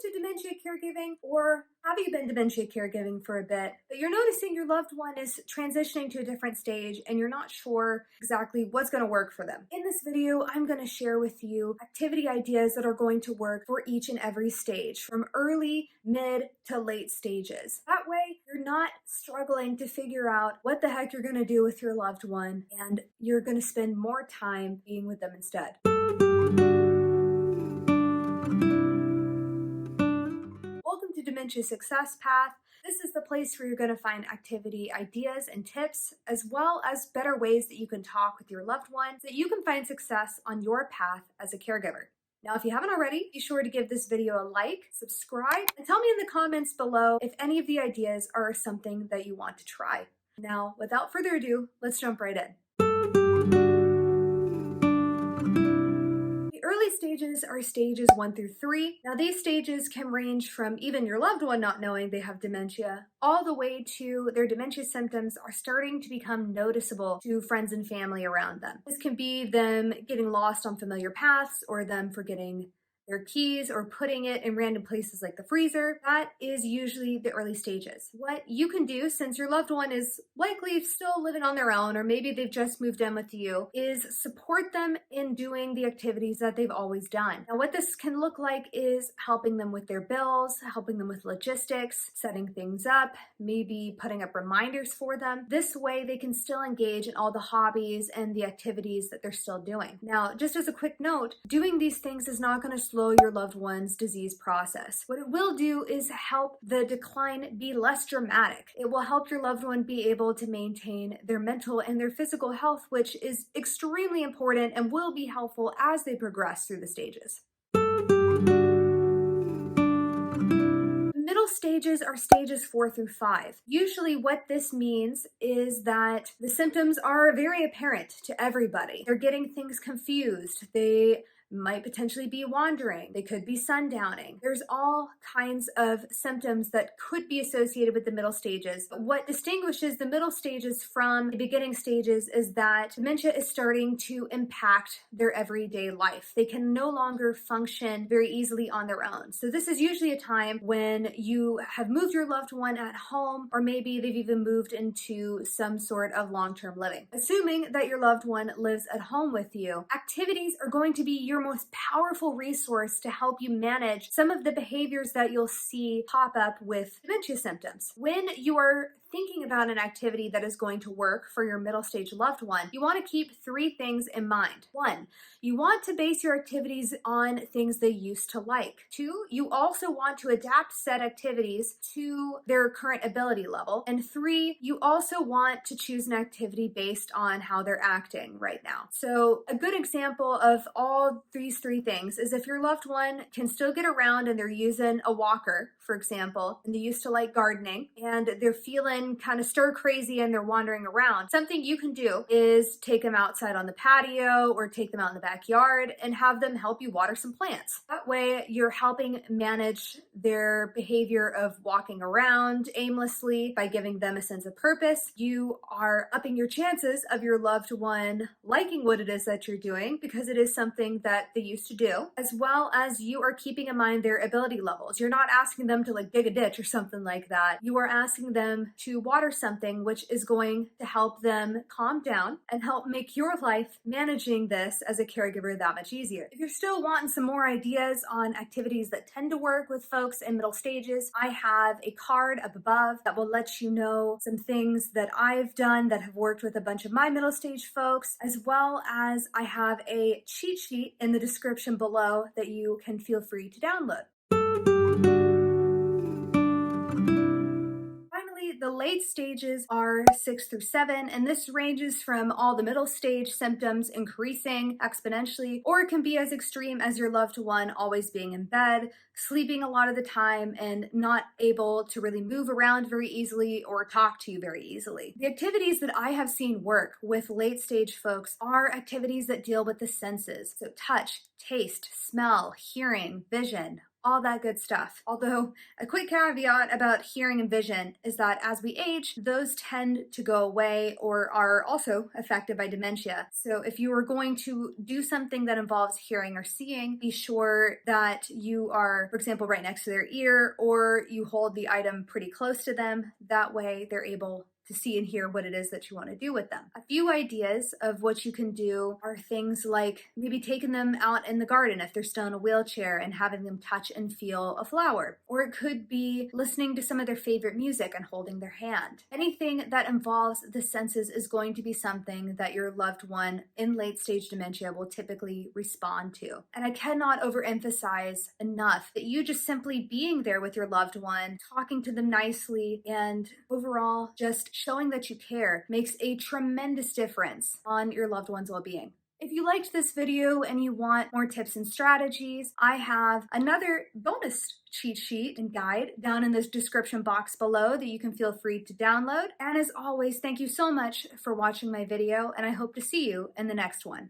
to dementia caregiving, or have you been dementia caregiving for a bit, but you're noticing your loved one is transitioning to a different stage and you're not sure exactly what's going to work for them? In this video, I'm going to share with you activity ideas that are going to work for each and every stage, from early, mid, to late stages. That way, you're not struggling to figure out what the heck you're going to do with your loved one, and you're going to spend more time being with them instead. Welcome to Dementia Success Path. This is the place where you're going to find activity ideas and tips, as well as better ways that you can talk with your loved one so that you can find success on your path as a caregiver. Now, if you haven't already, be sure to give this video a like, subscribe, and tell me in the comments below if any of the ideas are something that you want to try. Now, without further ado, let's jump right in. Early stages are stages 1 through 3. Now, these stages can range from even your loved one not knowing they have dementia, all the way to their dementia symptoms are starting to become noticeable to friends and family around them. This can be them getting lost on familiar paths, or them forgetting their keys, or putting it in random places like the freezer. That is usually the early stages. What you can do, since your loved one is likely still living on their own, or maybe they've just moved in with you, is support them in doing the activities that they've always done. Now, what this can look like is helping them with their bills, helping them with logistics, setting things up, maybe putting up reminders for them. This way they can still engage in all the hobbies and the activities that they're still doing. Now, just as a quick note, doing these things is not going to slow your loved one's disease process. What it will do is help the decline be less dramatic. It will help your loved one be able to maintain their mental and their physical health, which is extremely important and will be helpful as they progress through the stages. Middle stages are stages 4 through 5. Usually what this means is that the symptoms are very apparent to everybody. They're getting things confused. They might potentially be wandering. They could be sundowning. There's all kinds of symptoms that could be associated with the middle stages. But what distinguishes the middle stages from the beginning stages is that dementia is starting to impact their everyday life. They can no longer function very easily on their own. So this is usually a time when you have moved your loved one at home, or maybe they've even moved into some sort of long-term living. Assuming that your loved one lives at home with you, activities are going to be your most powerful resource to help you manage some of the behaviors that you'll see pop up with dementia symptoms. When you are thinking about an activity that is going to work for your middle stage loved one, you want to keep 3 things in mind. 1, you want to base your activities on things they used to like. 2, you also want to adapt said activities to their current ability level. And 3, you also want to choose an activity based on how they're acting right now. So a good example of all these 3 things is if your loved one can still get around and they're using a walker, for example, and they used to like gardening, and they're feeling kind of stir crazy and they're wandering around, something you can do is take them outside on the patio or take them out in the backyard and have them help you water some plants. That way you're helping manage their behavior of walking around aimlessly by giving them a sense of purpose. You are upping your chances of your loved one liking what it is that you're doing, because it is something that they used to do, as well as you are keeping in mind their ability levels. You're not asking them to like dig a ditch or something like that. You are asking them to water something, which is going to help them calm down and help make your life managing this as a caregiver that much easier. If you're still wanting some more ideas on activities that tend to work with folks in middle stages, I have a card up above that will let you know some things that I've done that have worked with a bunch of my middle stage folks, as well as I have a cheat sheet in the description below that you can feel free to download. The late stages are 6 through 7, and this ranges from all the middle stage symptoms increasing exponentially, or it can be as extreme as your loved one always being in bed, sleeping a lot of the time, and not able to really move around very easily or talk to you very easily. The activities that I have seen work with late stage folks are activities that deal with the senses. So touch, taste, smell, hearing, vision, all that good stuff. Although, a quick caveat about hearing and vision is that as we age, those tend to go away or are also affected by dementia. So if you are going to do something that involves hearing or seeing, be sure that you are, for example, right next to their ear, or you hold the item pretty close to them. That way they're able to see and hear what it is that you want to do with them. A few ideas of what you can do are things like maybe taking them out in the garden if they're still in a wheelchair and having them touch and feel a flower. Or it could be listening to some of their favorite music and holding their hand. Anything that involves the senses is going to be something that your loved one in late stage dementia will typically respond to. And I cannot overemphasize enough that you just simply being there with your loved one, talking to them nicely, and overall just showing that you care makes a tremendous difference on your loved one's well-being. If you liked this video and you want more tips and strategies, I have another bonus cheat sheet and guide down in the description box below that you can feel free to download. And as always, thank you so much for watching my video, and I hope to see you in the next one.